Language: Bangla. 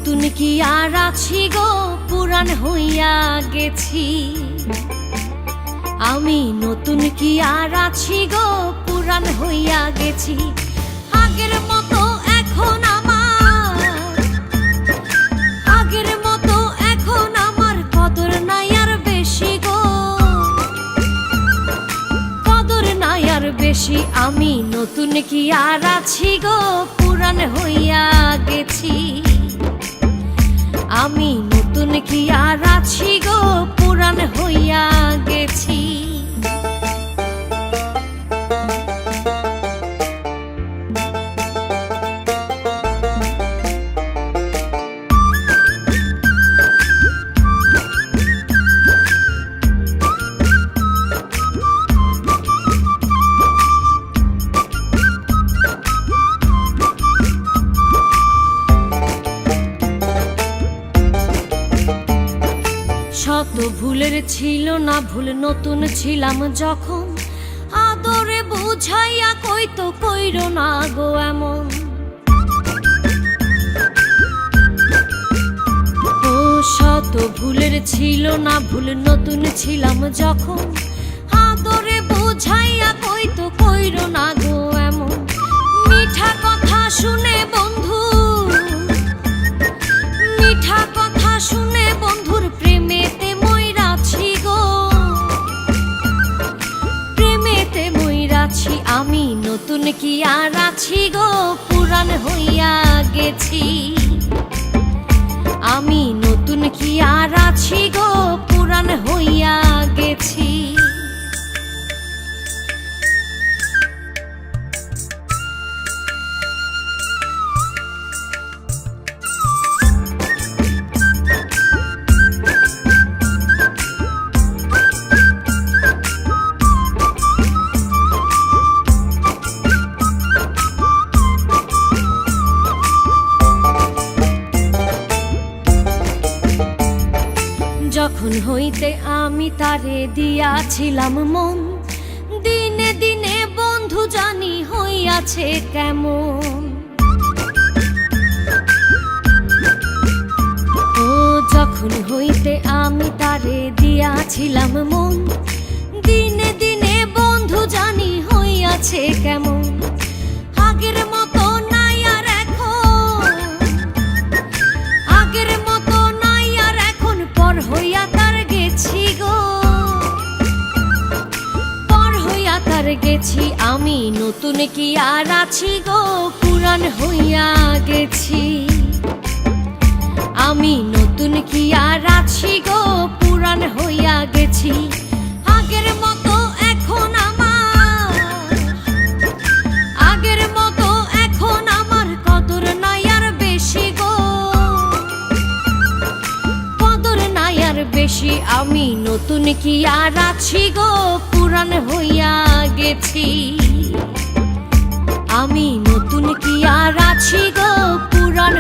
নতুন কি আর আছি গো, পুরান হইয়া গেছি। আমি নতুন কি আর আছি গো, পুরান হইয়া গেছি। আগের মতো এখন আগের মতো এখন আমার কদর নাই আর বেশি গো, কদর নাই আর বেশি। আমি নতুন কি আর আছি গো, পুরান হইয়া গেছি। আমি নতুন কি আর আছি গো, পুরান হইয়া গেছি। শত ভুলের ছিল না ভুল, নতুন ছিলাম যখন। আদরে বুঝাইয়া কইতো কইরো না গো এমন। ও শত ভুলের ছিল না ভুল, নতুন ছিলাম যখন। আদরে বুঝাইয়া কইতো কইরো না গো এমন। মিঠা কথা শুনে বন্ধু, মিঠা কথা শুনে বন্ধুর প্রেমেতে মইরাছি গো, প্রেমেতে মইরাছি। আমি নতুন কি আর আছি গো, পুরান হইয়া গেছি। আমি নতুন কি আর আছি গো, পুরান হইয়া গেছি। যখন হইতে আমি তারে দিয়াছিলাম মন, দিনে দিনে বন্ধু জানি হইয়াছে কেমন। ও যখন হইতে আমি তারে দিয়াছিলাম মন, দিনে দিনে বন্ধু জানি হইয়াছে কেমন। আগের মতো নাই আর এখন, আগের মতো নাই আর এখন। পর হইয়া তার গেছি গো, পর হইয়া তার গেছি। আমি নতুন কি আর আছি গো, পুরান হইয়া গেছি। আমি নতুন কি আর আছি গো, পুরান হইয়া গেছি। আগের মতো এখন আগের মতো এখন আমার কদর নাই আর বেশি গো, কদর নাই আর বেশি। আমি নতুন কি আর আছি গো, পুরান হইয়া গেছি। আমি নতুন কি আর আছি গো, পুরান